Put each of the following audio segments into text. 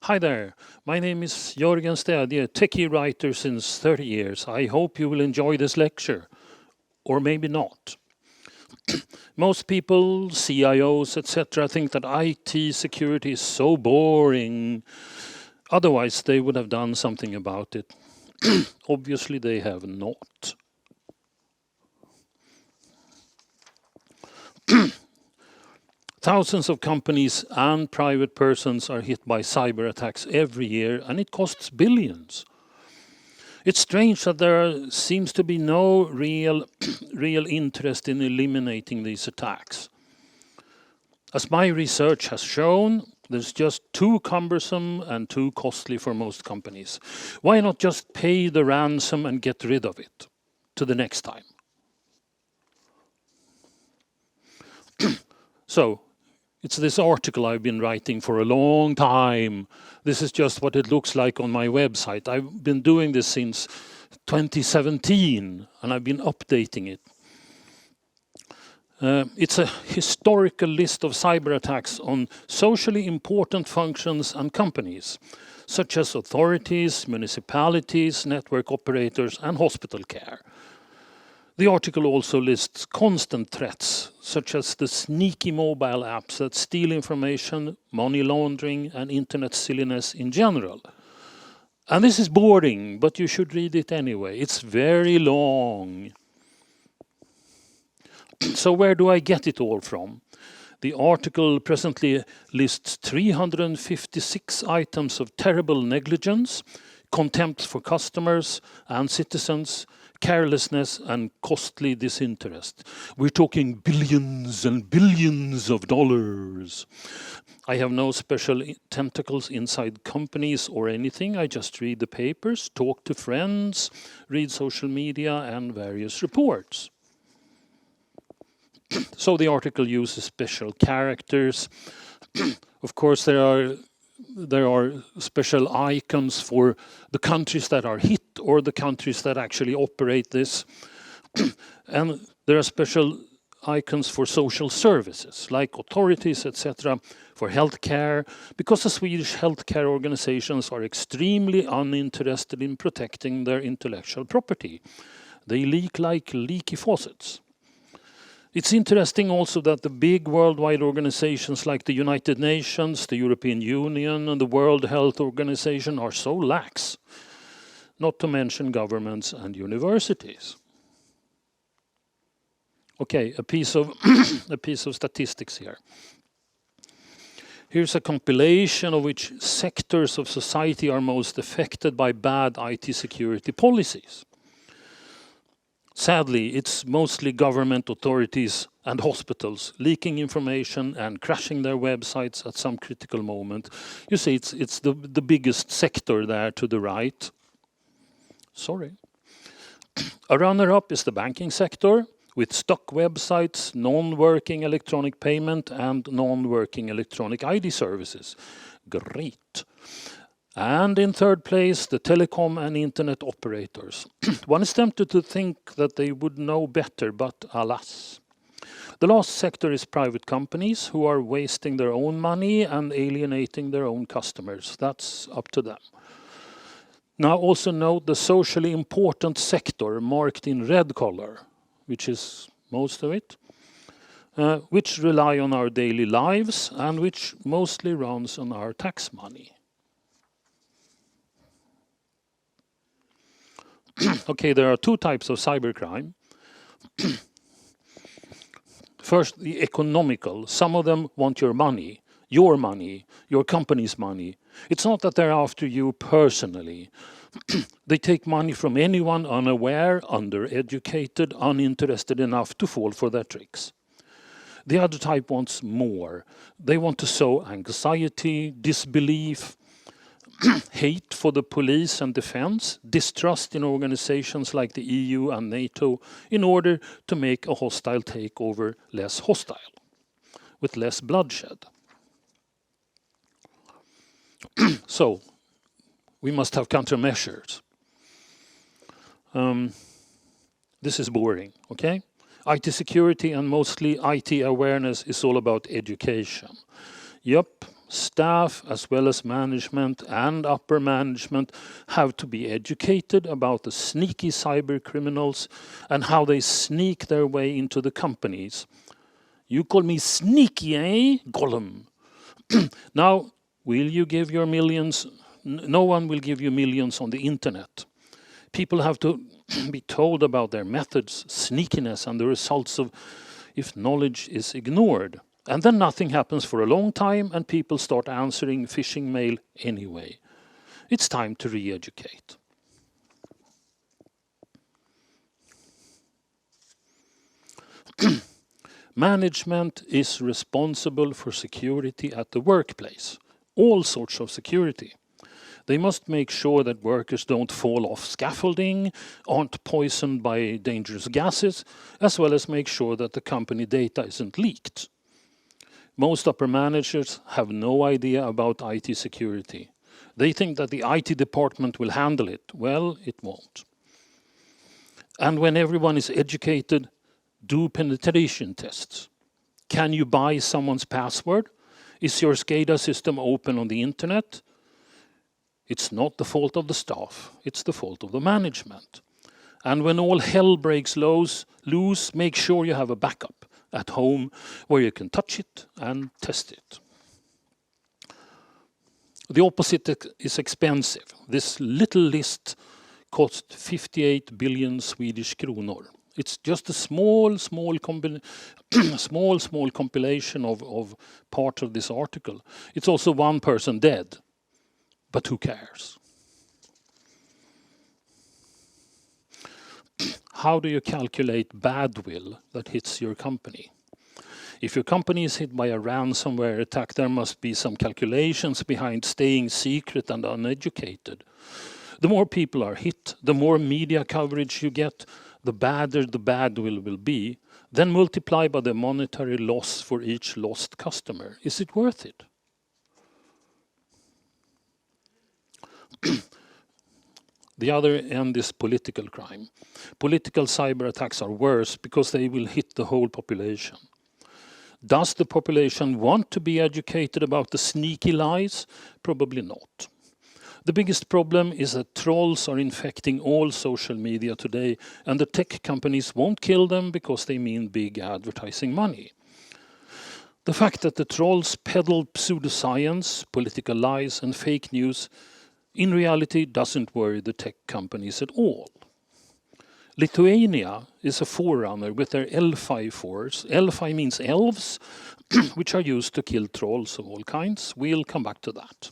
Hi there, my name is Jörgen Städje, techie writer since 30 years. I hope you will enjoy this lecture, or maybe not. Most people, CIOs, etc., think that IT security is so boring. Otherwise, they would have done something about it. Obviously, they have not. Thousands of companies and private persons are hit by cyber attacks every year, and it costs billions. It's strange that there seems to be no real interest in eliminating these attacks. As my research has shown, there's just too cumbersome and too costly for most companies. Why not just pay the ransom and get rid of it to the next time? So, it's this article I've been writing for a long time. This is just what it looks like on my website. I've been doing this since 2017, and I've been updating it. It's a historical list of cyber attacks on socially important functions and companies, such as authorities, municipalities, network operators, and hospital care. The article also lists constant threats, such as the sneaky mobile apps that steal information, money laundering, and internet silliness in general. And this is boring, but you should read it anyway. It's very long. So where do I get it all from? The article presently lists 356 items of terrible negligence, contempt for customers and citizens, carelessness and costly disinterest. We're talking billions and billions of dollars. I have no special tentacles inside companies or anything. I just read the papers, talk to friends, read social media and various reports. So the article uses special characters. Of course, there are special icons for the countries that are hit or the countries that actually operate this. And there are special icons for social services, like authorities, etc., for healthcare, because the Swedish healthcare organizations are extremely uninterested in protecting their intellectual property. They leak like leaky faucets. It's interesting also that the big worldwide organizations like the United Nations, the European Union, and the World Health Organization are so lax, not to mention governments and universities. Okay, a piece of statistics here. Here's a compilation of which sectors of society are most affected by bad IT security policies. Sadly, it's mostly government authorities and hospitals leaking information and crashing their websites at some critical moment. You see, it's the biggest sector there to the right. Sorry. A runner-up is the banking sector, with stock websites, non-working electronic payment, and non-working electronic ID services. Great. And in third place, the telecom and internet operators. One is tempted to think that they would know better, but alas. The last sector is private companies who are wasting their own money and alienating their own customers. That's up to them. Now also note the socially important sector marked in red color, which is most of it, which rely on our daily lives and which mostly runs on our tax money. Okay, there are two types of cybercrime. First, the economical. Some of them want your money, your company's money. It's not that they're after you personally. They take money from anyone unaware, undereducated, uninterested enough to fall for their tricks. The other type wants more. They want to sow anxiety, disbelief, hate for the police and defense, distrust in organizations like the EU and NATO in order to make a hostile takeover less hostile, with less bloodshed. So, we must have countermeasures. This is boring, okay? IT security and mostly IT awareness is all about education. Yep, Staff as well as management and upper management have to be educated about the sneaky cyber criminals and how they sneak their way into the companies. You call me sneaky, eh, Gollum? Now, will you give your millions? No one will give you millions on the internet. People have to be told about their methods, sneakiness, and the results of if knowledge is ignored. And then nothing happens for a long time and people start answering phishing mail anyway. It's time to re-educate. Management is responsible for security at the workplace. All sorts of security. They must make sure that workers don't fall off scaffolding, aren't poisoned by dangerous gases, as well as make sure that the company data isn't leaked. Most upper managers have no idea about IT security. They think that the IT department will handle it. Well, it won't. And when everyone is educated, do penetration tests. Can you buy someone's password? Is your SCADA system open on the internet? It's not the fault of the staff, it's the fault of the management. And when all hell breaks loose, make sure you have a backup at home where you can touch it and test it. The opposite is expensive. This little list cost 58 billion Swedish kronor. It's just a small compilation of part of this article. It's also one person dead. But who cares? How do you calculate badwill that hits your company? If your company is hit by a ransomware attack, there must be some calculations behind staying secret and uneducated. The more people are hit, the more media coverage you get, the badder the badwill will be. Then multiply by the monetary loss for each lost customer. Is it worth it? The other end is political crime. Political cyber attacks are worse because they will hit the whole population. Does the population want to be educated about the sneaky lies? Probably not. The biggest problem is that trolls are infecting all social media today, and the tech companies won't kill them because they mean big advertising money. The fact that the trolls peddle pseudoscience, political lies, and fake news in reality doesn't worry the tech companies at all. Lithuania is a forerunner with their Elphi force. Elphi means elves, which are used to kill trolls of all kinds. We'll come back to that.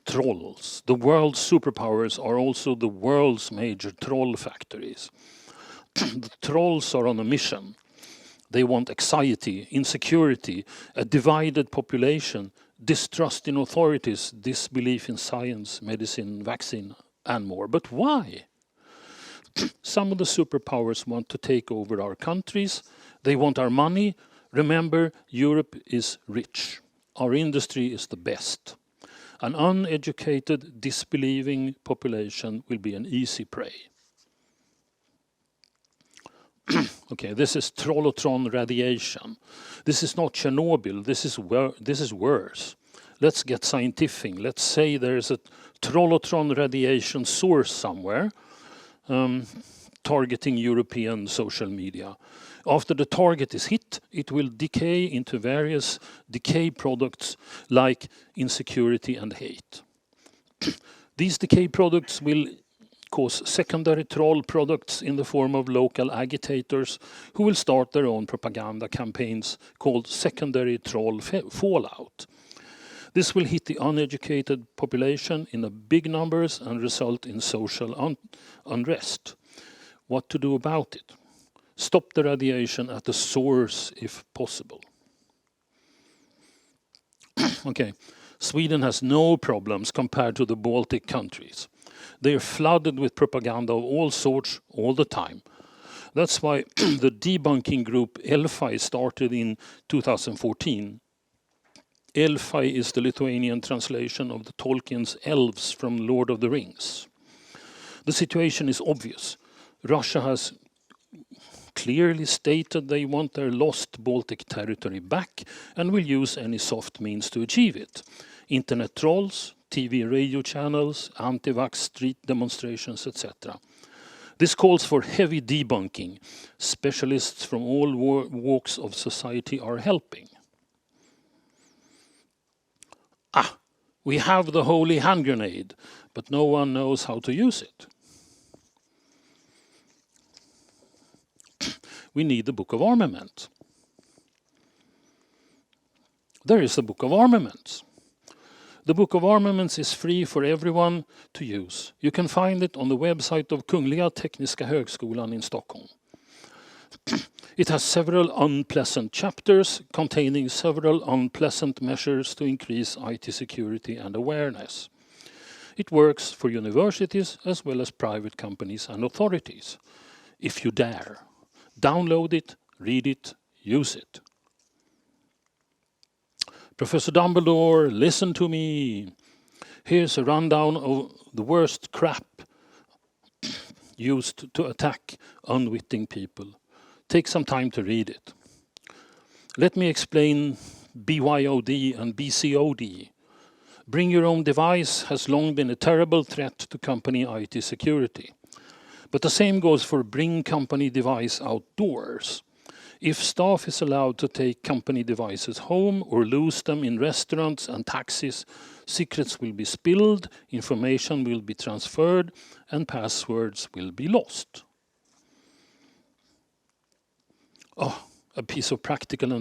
Trolls. The world's superpowers are also the world's major troll factories. The trolls are on a mission. They want anxiety, insecurity, a divided population, distrust in authorities, disbelief in science, medicine, vaccine, and more. But why? Some of the superpowers want to take over our countries. They want our money. Remember, Europe is rich. Our industry is the best. An uneducated, disbelieving population will be an easy prey. Okay, this is trollotron radiation. This is not Chernobyl. This is worse. Let's get scientific. Let's say there's a trollotron radiation source somewhere targeting European social media. After the target is hit, it will decay into various decay products like insecurity and hate. These decay products will cause secondary troll products in the form of local agitators who will start their own propaganda campaigns called secondary troll fallout. This will hit the uneducated population in big numbers and result in social unrest. What to do about it? Stop the radiation at the source if possible. Okay, Sweden has no problems compared to the Baltic countries. They are flooded with propaganda of all sorts all the time. That's why the debunking group Elphi started in 2014. Elphi is the Lithuanian translation of the Tolkien's elves from Lord of the Rings. The situation is obvious. Russia has clearly stated they want their lost Baltic territory back and will use any soft means to achieve it. Internet trolls, TV radio channels, anti-vax street demonstrations, etc. This calls for heavy debunking. Specialists from all walks of society are helping. We have the holy hand grenade, but no one knows how to use it. We need the Book of Armaments. There is the Book of Armaments. The Book of Armaments is free for everyone to use. You can find it on the website of Kungliga Tekniska Högskolan in Stockholm. It has several unpleasant chapters containing several unpleasant measures to increase IT security and awareness. It works for universities as well as private companies and authorities. If you dare, download it, read it, use it. Professor Dumbledore, listen to me. Here's a rundown of the worst crap used to attack unwitting people. Take some time to read it. Let me explain BYOD and BCOD. Bring your own device has long been a terrible threat to company IT security. But the same goes for bring company device outdoors. If staff is allowed to take company devices home or lose them in restaurants and taxis, secrets will be spilled, information will be transferred, and passwords will be lost. A piece of practical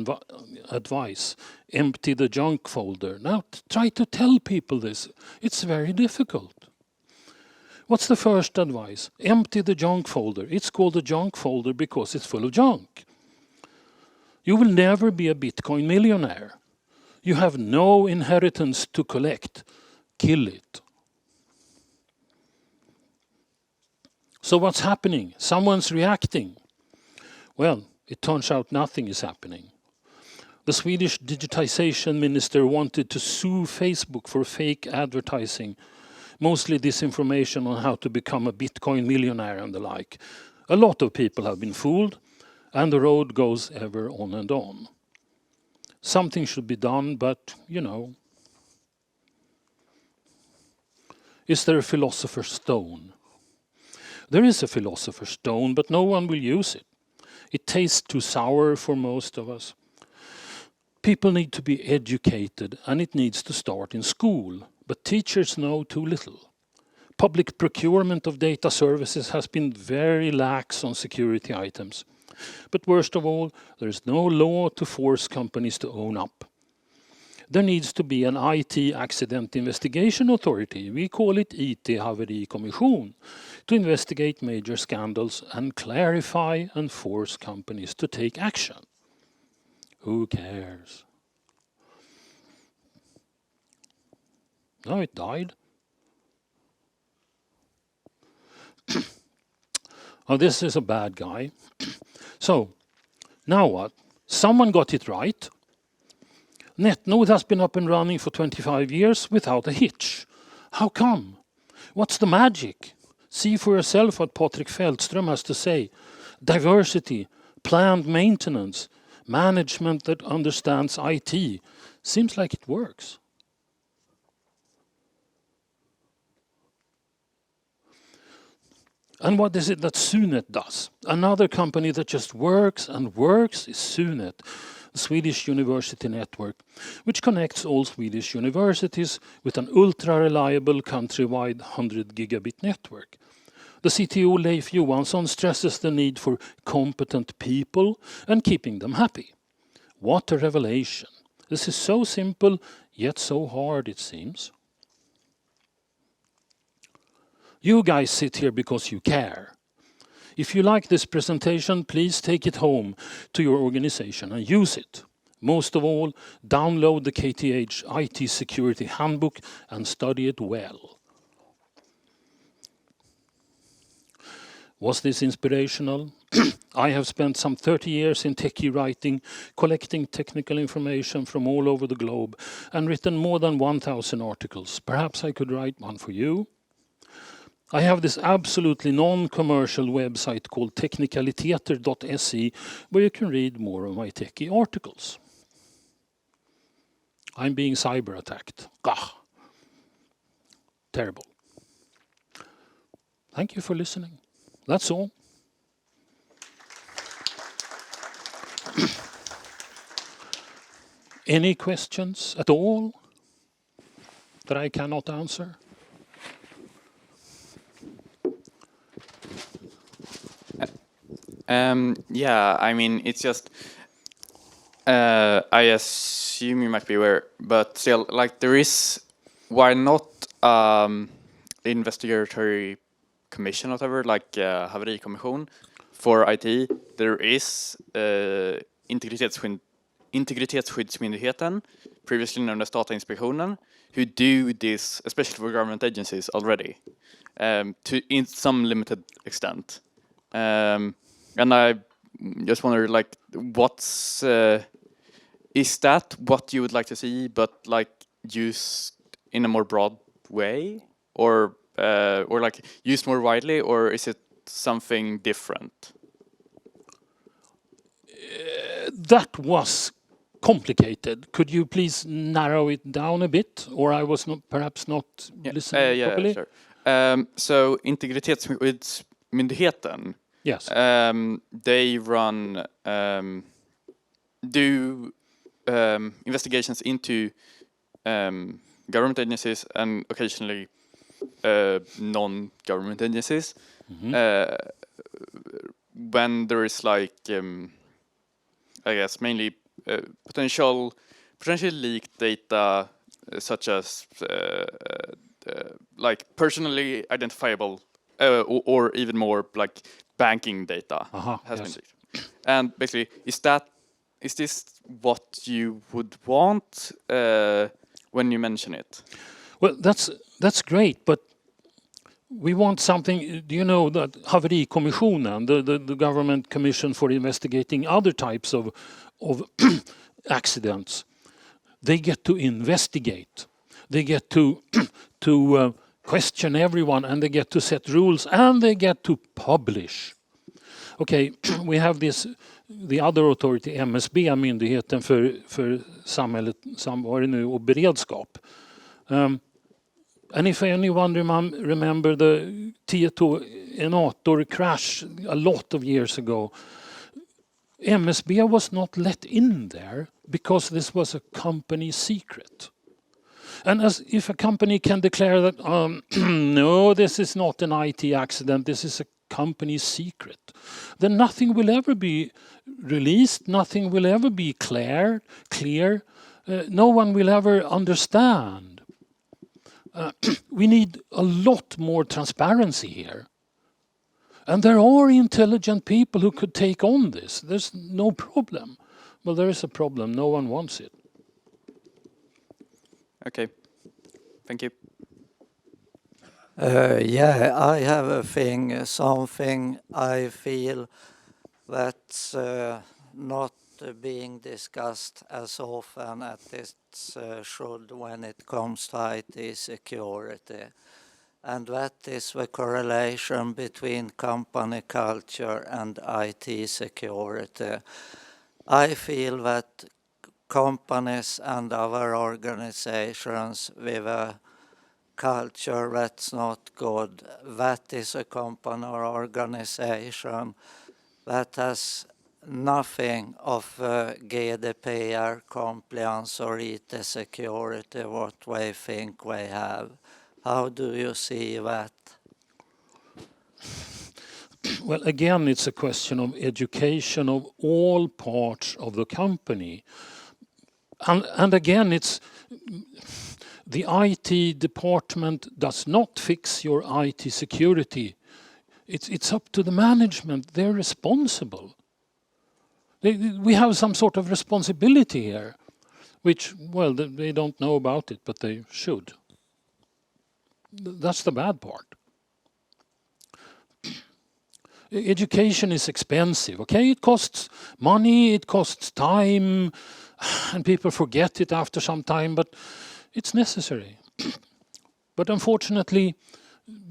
advice. Empty the junk folder. Now try to tell people this. It's very difficult. What's the first advice? Empty the junk folder. It's called a junk folder because it's full of junk. You will never be a Bitcoin millionaire. You have no inheritance to collect. Kill it. So what's happening? Someone's reacting. Well, it turns out nothing is happening. The Swedish digitization minister wanted to sue Facebook for fake advertising, mostly disinformation on how to become a Bitcoin millionaire and the like. A lot of people have been fooled, and the road goes ever on and on. Something should be done, but, you know. Is there a philosopher's stone? There is a philosopher's stone, but no one will use it. It tastes too sour for most of us. People need to be educated, and it needs to start in school, but teachers know too little. Public procurement of data services has been very lax on security items. But worst of all, there is no law to force companies to own up. There needs to be an IT accident investigation authority, we call it IT-haverikommission, to investigate major scandals and clarify and force companies to take action. Who cares? No, it died. Oh, this is a bad guy. So, now what? Someone got it right. Netnod has been up and running for 25 years without a hitch. How come? What's the magic? See for yourself what Patrik Feldström has to say. Diversity, planned maintenance, management that understands IT. Seems like it works. And what is it that Sunet does? Another company that just works and works is Sunet, the Swedish university network, which connects all Swedish universities with an ultra-reliable countrywide 100 gigabit network. The CTO Leif Johansson stresses the need for competent people and keeping them happy. What a revelation. This is so simple, yet so hard it seems. You guys sit here because you care. If you like this presentation, please take it home to your organization and use it. Most of all, download the KTH IT Security Handbook and study it well. Was this inspirational? I have spent some 30 years in techie writing, collecting technical information from all over the globe, and written more than 1,000 articles. Perhaps I could write one for you. I have this absolutely non-commercial website called technikaliteter.se where you can read more of my techie articles. I'm being cyber attacked. Gah. Terrible. Thank you for listening. That's all. Any questions at all that I cannot answer? Yeah, I mean, it's just, I assume you might be aware, but still, like, there is, why not investigatory commission, whatever, like haverikommission for IT, there is Integritetsskyddsmyndigheten, previously known as Datainspektionen, who do this, especially for government agencies already, to in some limited extent. And I just wonder, like, what's is that what you would like to see, but like used in a more broad way, or like used more widely, or is it something different? That was complicated. Could you please narrow it down a bit, or I was perhaps not listening properly? Sure. So Integritetsskyddsmyndigheten, yes, they run do investigations into government agencies and occasionally non-government agencies. When there is like, I guess mainly potentially leaked data, such as like personally identifiable or even more like banking data has been leaked. And basically, is this what you would want when you mention it? Well, that's great, but we want something. Do you know that Haverikommissionen, the government commission for investigating other types of accidents, they get to investigate, they get to question everyone, and they get to set rules, and they get to publish. Okay, we have the other authority, MSB, Myndigheten för samhället, samvaro nu och beredskap. And if anyone remember the Tieto Enator crash a lot of years ago, MSB was not let in there because this was a company secret. And as if a company can declare that, no, this is not an IT accident, this is a company secret, then nothing will ever be released, nothing will ever be clear. No one will ever understand. We need a lot more transparency here. And there are intelligent people who could take on this. There's no problem. Well, there is a problem. No one wants it. Okay. Thank you. Yeah, I have a thing, something I feel that's not being discussed as often as it should when it comes to IT security. And that is the correlation between company culture and IT security. I feel that companies and our organizations with a culture that's not good, that is a company or organization that has nothing of GDPR compliance or IT security what we think we have. How do you see that? Well, again, it's a question of education of all parts of the company. And again, it's the IT department does not fix your IT security. It's up to the management. They're responsible. We have some sort of responsibility here, which, well, they don't know about it, but they should. That's the bad part. Education is expensive, okay? It costs money, it costs time, and people forget it after some time, but it's necessary. But unfortunately,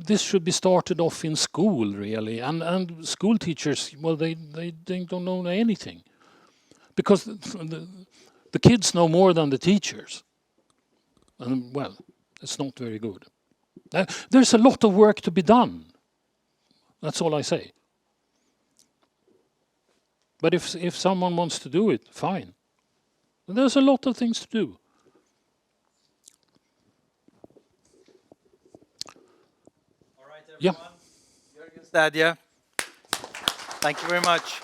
this should be started off in school, really, and school teachers, well, they don't know anything, because the kids know more than the teachers, and well, it's not very good. There's a lot of work to be done. That's all I say. But if someone wants to do it, fine. There's a lot of things to do. All right, everyone. Yeah. Jörgen Städje. Thank you very much.